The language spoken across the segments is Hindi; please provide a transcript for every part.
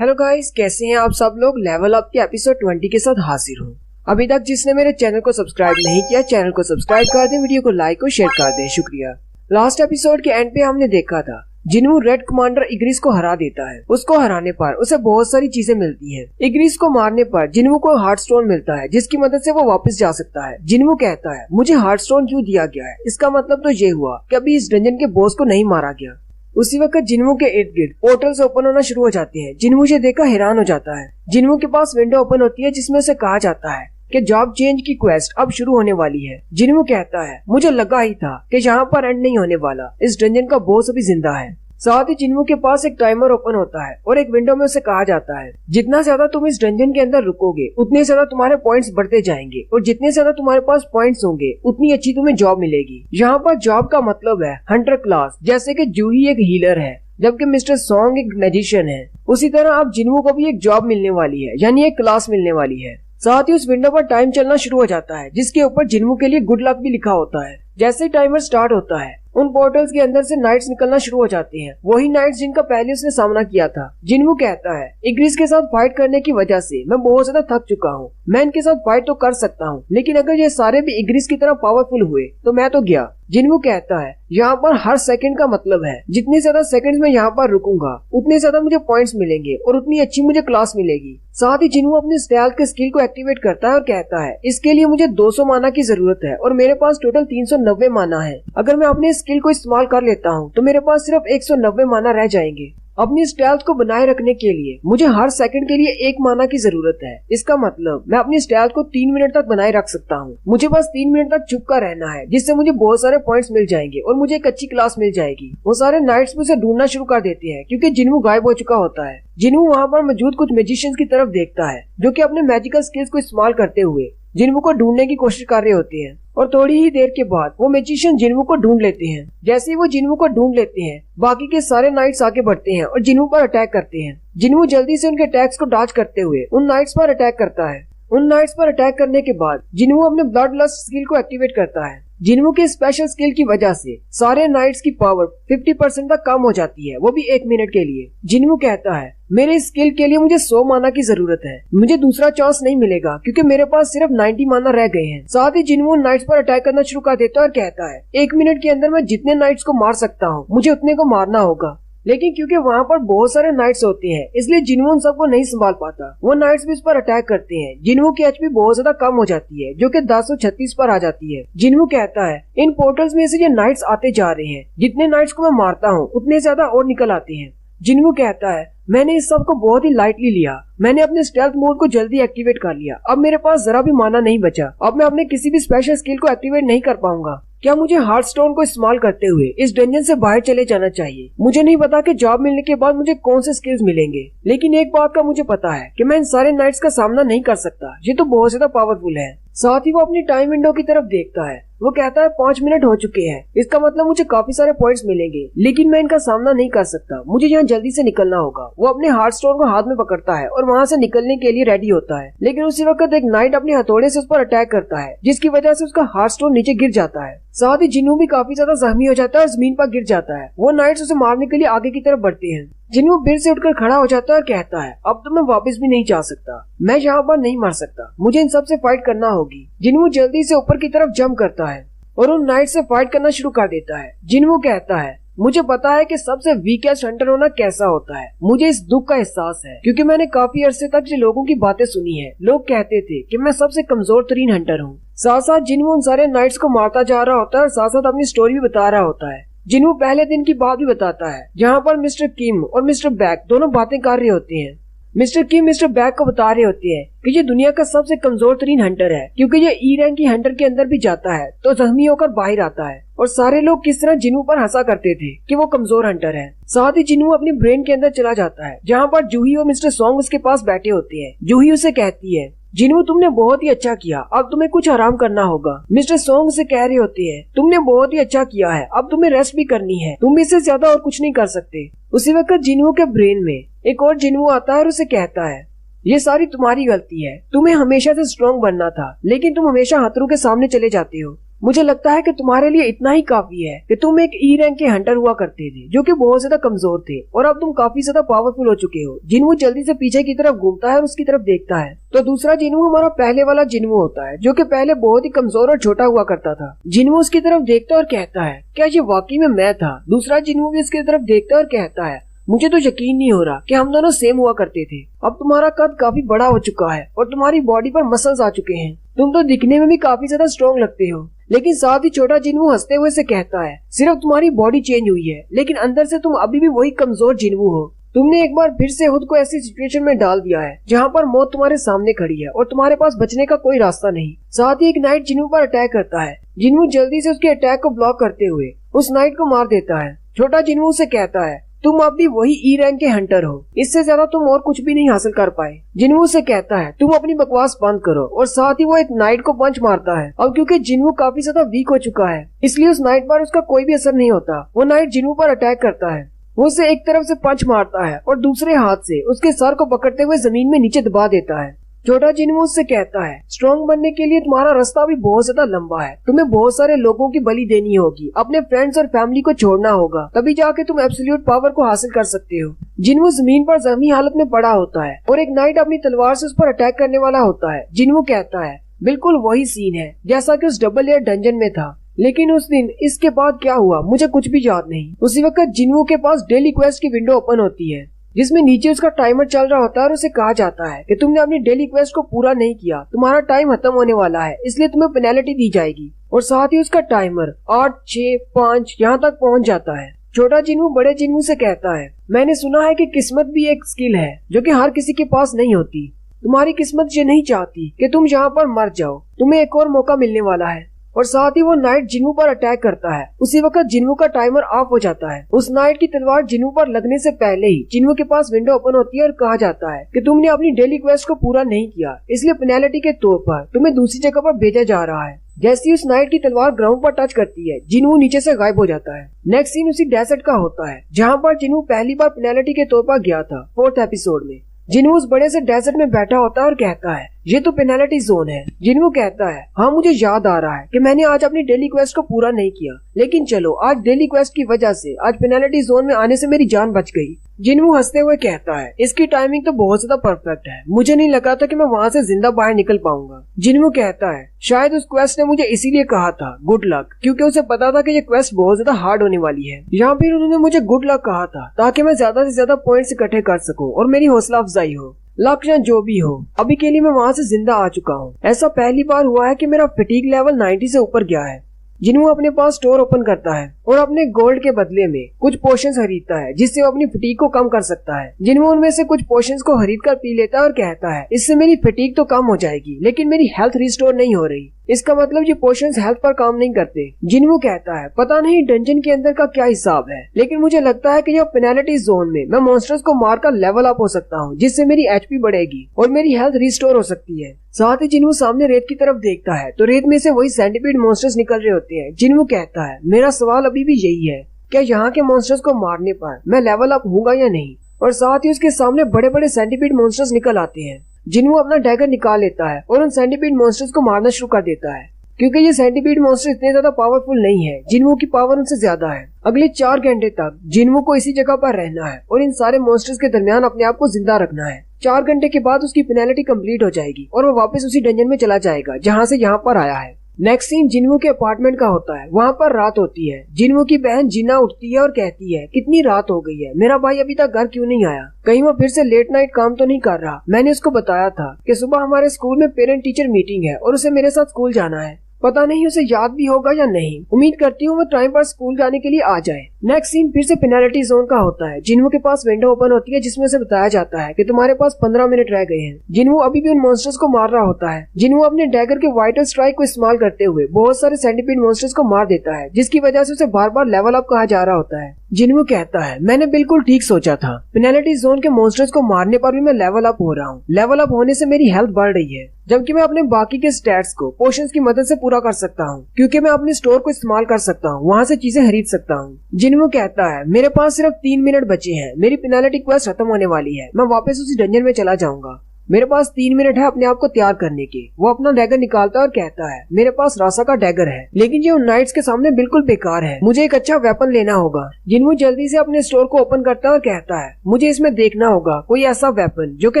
हेलो गाइस, कैसे हैं आप सब लोग। लेवल अप के एपिसोड 20 के साथ हाजिर हूँ। अभी तक जिसने मेरे चैनल को सब्सक्राइब नहीं किया, चैनल को सब्सक्राइब कर दें, वीडियो को लाइक और शेयर कर दें, शुक्रिया। लास्ट एपिसोड के एंड पे हमने देखा था जिन्हू रेड कमांडर इग्रिस को हरा देता है। उसको हराने पर उसे बहुत सारी चीजें मिलती हैं। इग्रिस को मारने पर जिन्हू को हार्ट स्टोन मिलता है, जिसकी मदद से वो वापस जा सकता है। जिन्हू कहता है मुझे हार्ट स्टोन क्यों दिया गया है, इसका मतलब तो ये हुआ कि अभी इस डंजन के बॉस को नहीं मारा गया। उसी वक्त जिन्हू के इर्द गिर्द पोर्टल्स ओपन होना शुरू हो जाते हैं। जिन्हू से देखकर हैरान हो जाता है। जिन्हू के पास विंडो ओपन होती है जिसमें उसे कहा जाता है कि जॉब चेंज की क्वेस्ट अब शुरू होने वाली है। जिन्हू कहता है मुझे लगा ही था कि यहाँ पर एंड नहीं होने वाला, इस डंजन का बॉस अभी जिंदा है। साथ ही जिन्हू के पास एक टाइमर ओपन होता है और एक विंडो में उसे कहा जाता है जितना ज्यादा तुम इस डंजन के अंदर रुकोगे उतने ज्यादा तुम्हारे पॉइंट्स बढ़ते जाएंगे और जितने ज्यादा तुम्हारे पास पॉइंट्स होंगे उतनी अच्छी तुम्हें जॉब मिलेगी। यहाँ पर जॉब का मतलब है हंटर क्लास, जैसे कि जूही एक हीलर है जबकि मिस्टर सॉन्ग एक मैजिशियन है। उसी तरह अब जिन्हू को भी एक जॉब मिलने वाली है, यानी एक क्लास मिलने वाली है। साथ ही उस विंडो पर टाइम चलना शुरू हो जाता है जिसके ऊपर जिन्हू के लिए गुड लक भी लिखा होता है। जैसे ही टाइमर स्टार्ट होता है उन पोर्टल्स के अंदर से नाइट्स निकलना शुरू हो जाते हैं, वही नाइट्स जिनका पहले उसने सामना किया था। जिन्हू कहता है इग्रिस के साथ फाइट करने की वजह से मैं बहुत ज्यादा थक चुका हूँ। मैं इनके साथ फाइट तो कर सकता हूँ, लेकिन अगर ये सारे भी इग्रिस की तरह पावरफुल हुए तो मैं तो गया। जिन्हू कहता है यहाँ पर हर सेकंड का मतलब है, जितने ज्यादा सेकंड्स में यहाँ पर रुकूंगा उतने ज्यादा मुझे पॉइंट्स मिलेंगे और उतनी अच्छी मुझे क्लास मिलेगी। साथ ही जिन्हू अपने स्टेल्थ के स्किल को एक्टिवेट करता है और कहता है इसके लिए मुझे 200 माना की जरूरत है और मेरे पास टोटल 390 माना है। अगर मैं अपने स्किल को इस्तेमाल कर लेता हूँ तो मेरे पास सिर्फ 190 माना रह जाएंगे। अपनी स्टेल्थ को बनाए रखने के लिए मुझे हर सेकंड के लिए 1 माना की जरूरत है। इसका मतलब मैं अपनी स्टेल्थ को 3 मिनट तक बनाए रख सकता हूँ। मुझे बस 3 मिनट तक चुप कर रहना है, जिससे मुझे बहुत सारे पॉइंट्स मिल जाएंगे और मुझे एक अच्छी क्लास मिल जाएगी। वो सारे नाइट्स भी उसे ढूंढना शुरू कर देते हैं क्योंकि जिन्हू गायब हो चुका होता है। जिन्हू वहाँ पर मौजूद कुछ मैजिशियंस की तरफ देखता है जो कि अपने मैजिकल स्किल्स को इस्तेमाल करते हुए जिन्हू को ढूंढने की कोशिश कर रहे होते हैं। और थोड़ी ही देर के बाद वो मैजिशियन जिन्हू को ढूंढ लेते हैं। जैसे ही वो जिन्हू को ढूंढ लेते हैं बाकी के सारे नाइट्स आगे बढ़ते हैं और जिन्हू पर अटैक करते हैं। जिन्हू जल्दी से उनके अटैक्स को डॉज करते हुए उन नाइट्स पर अटैक करता है। उन नाइट्स पर अटैक करने के बाद जिन्हू अपने ब्लड लस्ट स्किल को एक्टिवेट करता है। जिन्हू के स्पेशल स्किल की वजह से सारे नाइट्स की पावर 50% तक कम हो जाती है, वो भी 1 मिनट के लिए। जिन्हू कहता है मेरे स्किल के लिए मुझे 100 माना की जरूरत है, मुझे दूसरा चांस नहीं मिलेगा क्योंकि मेरे पास सिर्फ 90 माना रह गए हैं। साथ ही जिन्हू नाइट्स पर अटैक करना शुरू कर देता है और कहता है 1 मिनट के अंदर मैं जितने नाइट्स को मार सकता हूँ मुझे उतने को मारना होगा। लेकिन क्योंकि वहाँ पर बहुत सारे नाइट्स होते हैं इसलिए जिन्हू उन सबको नहीं संभाल पाता। वो नाइट्स भी उस पर अटैक करते हैं। जिन्हू की एचपी बहुत ज्यादा कम हो जाती है जो कि 1036 पर आ जाती है। जिन्हू कहता है इन पोर्टल्स में से ये नाइट्स आते जा रहे हैं, जितने नाइट्स को मैं मारता हूँ उतने ज्यादा और निकल आते हैं। जिन्हू कहता है मैंने इस सब को बहुत ही लाइटली लिया, मैंने अपने स्टेल्थ मोड को जल्दी एक्टिवेट कर लिया। अब मेरे पास जरा भी माना नहीं बचा, अब मैं अपने किसी भी स्पेशल स्किल को एक्टिवेट नहीं कर पाऊंगा। क्या मुझे हार्ट स्टोन को इस्तेमाल करते हुए इस डंजन से बाहर चले जाना चाहिए? मुझे नहीं पता कि जॉब मिलने के बाद मुझे कौन से स्किल्स मिलेंगे, लेकिन एक बात का मुझे पता है कि मैं इन सारे नाइट्स का सामना नहीं कर सकता, ये तो बहुत ज्यादा पावरफुल है। साथ ही वो अपनी टाइम विंडो की तरफ देखता है। वो कहता है 5 मिनट हो चुके हैं, इसका मतलब मुझे काफी सारे पॉइंट्स मिलेंगे, लेकिन मैं इनका सामना नहीं कर सकता, मुझे यहाँ जल्दी से निकलना होगा। वो अपने हार्ट स्टोन को हाथ में पकड़ता है और वहाँ से निकलने के लिए रेडी होता है, लेकिन उसी वक्त एक नाइट अपने हथौड़े से उस पर अटैक करता है जिसकी वजह से उसका हार्ट स्टोन नीचे गिर जाता है। साथ ही जिन्हू भी काफी ज्यादा जख्मी हो जाता है और जमीन पर गिर जाता है। वो नाइट्स उसे मारने के लिए आगे की तरफ बढ़ते हैं। जिन्हू फिर से उठकर खड़ा हो जाता है और कहता है अब तो मैं वापस भी नहीं जा सकता, मैं यहाँ पर नहीं मर सकता, मुझे इन सब से फाइट करना होगी। जिन्हू जल्दी से ऊपर की तरफ जंप करता है और उन नाइट से फाइट करना शुरू कर देता है। जिन्हू कहता है मुझे पता है कि सबसे वीकेस्ट हंटर होना कैसा होता है, मुझे इस दुख का एहसास है क्योंकि मैंने काफी अरसे तक जो लोगों की बातें सुनी है, लोग कहते थे कि मैं सबसे कमजोर तरीन हंटर हूँ। साथ साथ जिन्हू उन सारे नाइट्स को मारता जा रहा होता है और साथ साथ अपनी स्टोरी भी बता रहा होता है। जिन्हू पहले दिन की बात भी बताता है जहाँ पर मिस्टर किम और मिस्टर बैक दोनों बातें कर रहे होते हैं। मिस्टर किम मिस्टर बैक को बता रहे होते हैं कि ये दुनिया का सबसे कमजोर तरीन हंटर है क्योंकि ये ई रैंक की हंटर के अंदर भी जाता है तो जख्मी होकर बाहर आता है। और सारे लोग किस तरह जिन्हू पर हंसा करते थे कि वो कमजोर हंटर है। साथ ही जिन्हू अपनी ब्रेन के अंदर चला जाता है जहाँ पर जूही और मिस्टर सॉन्ग उसके पास बैठे होते हैं। जूही उसे कहती है जिन्हू तुमने बहुत ही अच्छा किया, अब तुम्हें कुछ आराम करना होगा। मिस्टर सॉन्ग से कह रहे होते हैं तुमने बहुत ही अच्छा किया है, अब तुम्हें रेस्ट भी करनी है, तुम इससे ज्यादा और कुछ नहीं कर सकते। उसी वक्त जिन्हू के ब्रेन में एक और जिन्हू आता है और उसे कहता है ये सारी तुम्हारी गलती है, तुम्हें हमेशा से स्ट्रॉन्ग बनना था लेकिन तुम हमेशा हथरू के सामने चले जाते हो। मुझे लगता है कि तुम्हारे लिए इतना ही काफी है कि तुम एक ई रैंक के हंटर हुआ करते थे जो कि बहुत ज्यादा कमजोर थे और अब तुम काफी ज्यादा पावरफुल हो चुके हो। जिन्हू जल्दी से पीछे की तरफ घूमता है और उसकी तरफ देखता है। तो दूसरा जिन्हू हमारा पहले वाला जिन्हू होता है जो कि पहले बहुत ही कमजोर और छोटा हुआ करता था। जिन्हू उसकी तरफ देखता और कहता है, क्या ये वाकई में मैं था? दूसरा जिन्हू भी उसकी तरफ देखता और कहता है, मुझे तो यकीन नहीं हो रहा कि हम दोनों सेम हुआ करते थे। अब तुम्हारा कद काफी बड़ा हो चुका है और तुम्हारी बॉडी पर मसल्स आ चुके हैं। तुम तो दिखने में भी काफी ज्यादा स्ट्रॉन्ग लगते हो। लेकिन साथ ही छोटा जिन्हू हंसते हुए से कहता है, सिर्फ तुम्हारी बॉडी चेंज हुई है लेकिन अंदर से तुम अभी भी वही कमजोर जिन्हू हो। तुमने एक बार फिर से खुद को ऐसी सिचुएशन में डाल दिया है जहाँ पर मौत तुम्हारे सामने खड़ी है और तुम्हारे पास बचने का कोई रास्ता नहीं। साथ ही एक नाइट जिन्हू पर अटैक करता है। जिन्हू जल्दी से उसके अटैक को ब्लॉक करते हुए उस नाइट को मार देता है। छोटा जिन्हू से कहता है, तुम अब भी वही ई रैंक के हंटर हो, इससे ज्यादा तुम और कुछ भी नहीं हासिल कर पाए। जिन्हू से कहता है, तुम अपनी बकवास बंद करो और साथ ही वो एक नाइट को पंच मारता है। अब क्योंकि जिन्हू काफी ज्यादा वीक हो चुका है इसलिए उस नाइट पर उसका कोई भी असर नहीं होता। वो नाइट जिन्हू पर अटैक करता है। वो उसे एक तरफ से पंच मारता है और दूसरे हाथ से उसके सर को पकड़ते हुए जमीन में नीचे दबा देता है। छोटा जिन्हू उससे कहता है, स्ट्रॉन्ग बनने के लिए तुम्हारा रास्ता भी बहुत ज्यादा लंबा है। तुम्हें बहुत सारे लोगों की बलि देनी होगी, अपने फ्रेंड्स और फैमिली को छोड़ना होगा, तभी जाके तुम एब्सोल्यूट पावर को हासिल कर सकते हो। जिन्हू जमीन पर जख्मी हालत में पड़ा होता है और एक नाइट अपनी तलवार से उस पर अटैक करने वाला होता है। जिन्हू कहता है, बिल्कुल वही सीन है जैसा कि उस डबल एयर डंजन में था। लेकिन उस दिन इसके बाद क्या हुआ मुझे कुछ भी याद नहीं। उसी वक्त जिन्हू के पास डेली क्वेस्ट की विंडो ओपन होती है जिसमें नीचे उसका टाइमर चल रहा होता है और उसे कहा जाता है कि तुमने अपनी डेली क्वेस्ट को पूरा नहीं किया, तुम्हारा टाइम खत्म होने वाला है, इसलिए तुम्हें पेनल्टी दी जाएगी। और साथ ही उसका टाइमर 8, 6, 5 यहाँ तक पहुँच जाता है। छोटा जिन्हू बड़े जिन्हू से कहता है, मैंने सुना है कि किस्मत भी एक स्किल है जो कि हर किसी के पास नहीं होती। तुम्हारी किस्मत ये नहीं चाहती कि तुम यहाँ पर मर जाओ, तुम्हें एक और मौका मिलने वाला है। और साथ ही वो नाइट जिन्हू पर अटैक करता है। उसी वक्त जिन्हू का टाइमर ऑफ हो जाता है। उस नाइट की तलवार जिन्हू पर लगने से पहले ही जिन्हू के पास विंडो ओपन होती है और कहा जाता है कि तुमने अपनी डेली क्वेस्ट को पूरा नहीं किया, इसलिए पेनल्टी के तौर पर तुम्हें दूसरी जगह पर भेजा जा रहा है। जैसे ही उस नाइट की तलवार ग्राउंड पर टच करती है जिन्हू नीचे से गायब हो जाता है। नेक्स्ट सीन उसी डेजर्ट का होता है जहाँ पर जिन्हू पहली बार पेनल्टी के तौर पर गया था 4th एपिसोड में। जिन्हू उस बड़े से डेजर्ट में बैठा होता है और कहता है, ये तो पेनल्टी जोन है। जिन्हू कहता है, हाँ मुझे याद आ रहा है कि मैंने आज अपनी डेली क्वेस्ट को पूरा नहीं किया, लेकिन चलो आज डेली क्वेस्ट की वजह से आज पेनल्टी जोन में आने से मेरी जान बच गई। जिन्हू हंसते हुए कहता है, इसकी टाइमिंग तो बहुत ज्यादा परफेक्ट है, मुझे नहीं लगा था कि मैं वहाँ से जिंदा बाहर निकल पाऊंगा। जिन्हू कहता है, शायद उस क्वेस्ट ने मुझे इसीलिए कहा था गुड लक, क्योंकि उसे पता था कि ये क्वेस्ट बहुत ज्यादा हार्ड होने वाली है। यहाँ फिर उन्होंने मुझे गुड लक कहा था ताकि मैं ज्यादा से ज्यादा पॉइंट्स इकट्ठे कर सकूं और मेरी हौसला अफजाई हो। लक या जो भी हो, अभी के लिए मैं वहाँ से जिंदा आ चुका हूँ। ऐसा पहली बार हुआ है कि मेरा फटीग लेवल 90 से ऊपर गया है। जिन्हू अपने पास स्टोर ओपन करता है और अपने गोल्ड के बदले में कुछ पोशंस खरीदता है जिससे वो अपनी फटीग को कम कर सकता है। जिन्हू उनमें से कुछ पोशंस को खरीद कर पी लेता है और कहता है, इससे मेरी फटीग तो कम हो जाएगी लेकिन मेरी हेल्थ रिस्टोर नहीं हो रही। इसका मतलब ये पोशंस हेल्थ पर काम नहीं करते। जिन्हू कहता है, पता नहीं डंजन के अंदर का क्या हिसाब है, लेकिन मुझे लगता है कि यह पेनल्टी जोन में मैं मॉन्स्टर्स को मारकर लेवल अप हो सकता हूँ जिससे मेरी एचपी बढ़ेगी और मेरी हेल्थ रिस्टोर हो सकती है। साथ ही जिन्हू सामने रेत की तरफ देखता है तो रेत में से वही सेंटीपीड मॉन्स्टर्स निकल रहे होते हैं। जिन्हू कहता है, मेरा सवाल अभी भी यही है, क्या यहाँ के मॉन्स्टर्स को मारने पर मैं लेवल अप होगा या नहीं? और साथ ही उसके सामने बड़े बड़े सेंटीपीड मॉन्स्टर्स निकल आते हैं। जिन्हू अपना डैगर निकाल लेता है और उन सेंटीपीड मॉन्स्टर्स को मारना शुरू कर देता है। क्योंकि ये सेंटीपीड मॉन्स्टर इतने ज्यादा पावरफुल नहीं है, जिन्हू की पावर उनसे ज्यादा है। अगले 4 घंटे तक जिन्हू को इसी जगह पर रहना है और इन सारे मॉन्स्टर्स के दरमियान अपने आप को जिंदा रखना है। 4 घंटे के बाद उसकी पेनल्टी कंप्लीट हो जाएगी और वो वापस उसी डंजन में चला जाएगा जहाँ से यहाँ पर आया है। नेक्स्ट सीन जिन्हू के अपार्टमेंट का होता है। वहाँ पर रात होती है। जिन्हू की बहन जिन्ना उठती है और कहती है, कितनी रात हो गई है, मेरा भाई अभी तक घर क्यों नहीं आया? कहीं वो फिर से लेट नाइट काम तो नहीं कर रहा? मैंने उसको बताया था कि सुबह हमारे स्कूल में पेरेंट टीचर मीटिंग है और उसे मेरे साथ स्कूल जाना है। पता नहीं उसे याद भी होगा या नहीं। उम्मीद करती हूँ वो टाइम पर स्कूल जाने के लिए आ जाए। नेक्स्ट सीन फिर से पेनल्टी जोन का होता है। जिन्हू के पास विंडो ओपन होती है जिसमें से बताया जाता है कि तुम्हारे पास 15 मिनट रह गए हैं। जिन्हू अभी भी उन मॉन्स्टर्स को मार रहा होता है। जिन्हू अपने डैगर के वाइटल स्ट्राइक को इस्तेमाल करते हुए बहुत सारे सेंटीपीड मॉन्स्टर्स को मार देता है, जिसकी वजह से उसे बार बार लेवल अप कहा जा रहा होता है। जिन्हू कहता है, मैंने बिल्कुल ठीक सोचा था, पेनल्टी जोन के मॉन्स्टर्स को मारने पर भी मैं लेवल अप हो रहा हूँ। लेवल अप होने से मेरी हेल्थ बढ़ रही है, जबकि मैं अपने बाकी के स्टैट्स को पोशंस की मदद से पूरा कर सकता हूँ, क्योंकि मैं अपने स्टोर को इस्तेमाल कर सकता हूँ, वहाँ से चीजें खरीद सकता हूँ। जिन्हू कहता है, मेरे पास सिर्फ 3 मिनट बचे हैं, मेरी पेनल्टी क्वेस्ट खत्म होने वाली है, मैं वापस उसी डंजन में चला जाऊंगा। मेरे पास 3 मिनट है अपने आप को तैयार करने के। वो अपना डैगर निकालता है और कहता है मेरे पास रासा का डैगर है, लेकिन ये उन नाइट्स के सामने बिल्कुल बेकार है। मुझे एक अच्छा वेपन लेना होगा। जिनवू जल्दी से अपने स्टोर को ओपन करता है और कहता है मुझे इसमें देखना होगा कोई ऐसा वेपन जो कि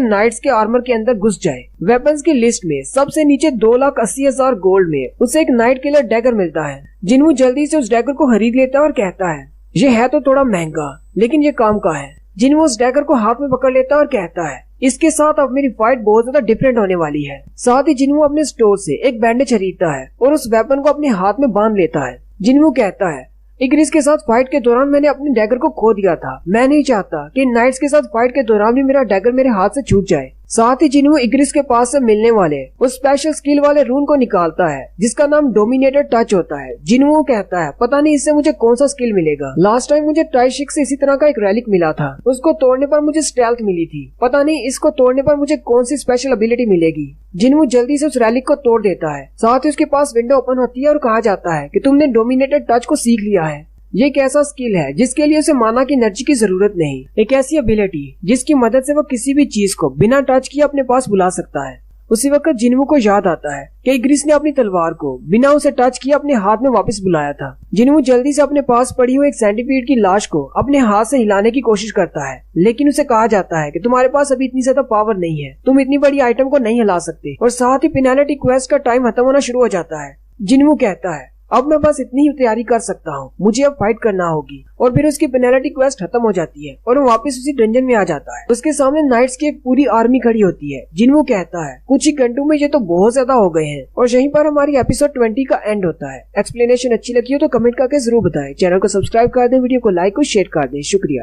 नाइट्स के आर्मर के अंदर घुस जाए। वेपन्स की लिस्ट में सबसे नीचे 2,80,000 गोल्ड में उसे एक नाइट किलर डैगर मिलता है। जिनवू जल्दी से उस डैगर को खरीद लेता है और कहता है ये है तो थोड़ा महंगा, लेकिन ये काम का है। जिनवू उस डैगर को हाथ में पकड़ लेता है और कहता है इसके साथ अब मेरी फाइट बहुत ज्यादा डिफरेंट होने वाली है। साथ ही जिनवू अपने स्टोर से एक बैंडेज खरीदता है और उस वेपन को अपने हाथ में बांध लेता है। जिनवू कहता है इग्रिस के साथ फाइट के दौरान मैंने अपने डैगर को खो दिया था। मैं नहीं चाहता कि नाइट्स के साथ फाइट के दौरान भी मेरा डैगर मेरे हाथ से छूट जाए। साथ ही जिनवू इग्रिस के पास से मिलने वाले उस स्पेशल स्किल वाले रून को निकालता है जिसका नाम डोमिनेटेड टच होता है। जिनवू कहता है पता नहीं इससे मुझे कौन सा स्किल मिलेगा। लास्ट टाइम मुझे टाइशिक से इसी तरह का एक रैलिक मिला था, उसको तोड़ने पर मुझे स्टेल्थ मिली थी। पता नहीं इसको तोड़ने पर मुझे कौन सी स्पेशल एबिलिटी मिलेगी। जिनवू जल्दी से उस रैलिक को तोड़ देता है। साथ ही उसके पास विंडो ओपन होती है और कहा जाता है कि तुमने डोमिनेटेड टच को सीख लिया है। ये एक ऐसा स्किल है जिसके लिए उसे माना की एनर्जी की जरूरत नहीं, एक ऐसी एबिलिटी जिसकी मदद से वो किसी भी चीज को बिना टच किए अपने पास बुला सकता है। उसी वक्त जिनवू को याद आता है कि इग्रिस ने अपनी तलवार को बिना उसे टच किए अपने हाथ में वापस बुलाया था। जिनवू जल्दी से अपने पास पड़ी हुई एक सेंटीपीड की लाश को अपने हाथ से हिलाने की कोशिश करता है, लेकिन उसे कहा जाता है कि तुम्हारे पास अभी इतनी ज्यादा पावर नहीं है, तुम इतनी बड़ी आइटम को नहीं हिला सकते। और साथ ही पेनाल्टी क्वेस्ट का टाइम खत्म होना शुरू हो जाता है। जिनवू कहता है अब मैं बस इतनी ही तैयारी कर सकता हूँ, मुझे अब फाइट करना होगी। और फिर उसकी पेनल्टी क्वेस्ट खत्म हो जाती है और वो वापस उसी डंजन में आ जाता है। उसके सामने नाइट्स की एक पूरी आर्मी खड़ी होती है। जिनवू कहता है कुछ ही घंटों में ये तो बहुत ज्यादा हो गए हैं। और यहीं पर हमारी एपिसोड 20 का एंड होता है। एक्सप्लेनेशन अच्छी लगी हो तो कमेंट करके जरूर बताएं। चैनल को सब्सक्राइब कर दें, वीडियो को लाइक और शेयर कर दें। शुक्रिया।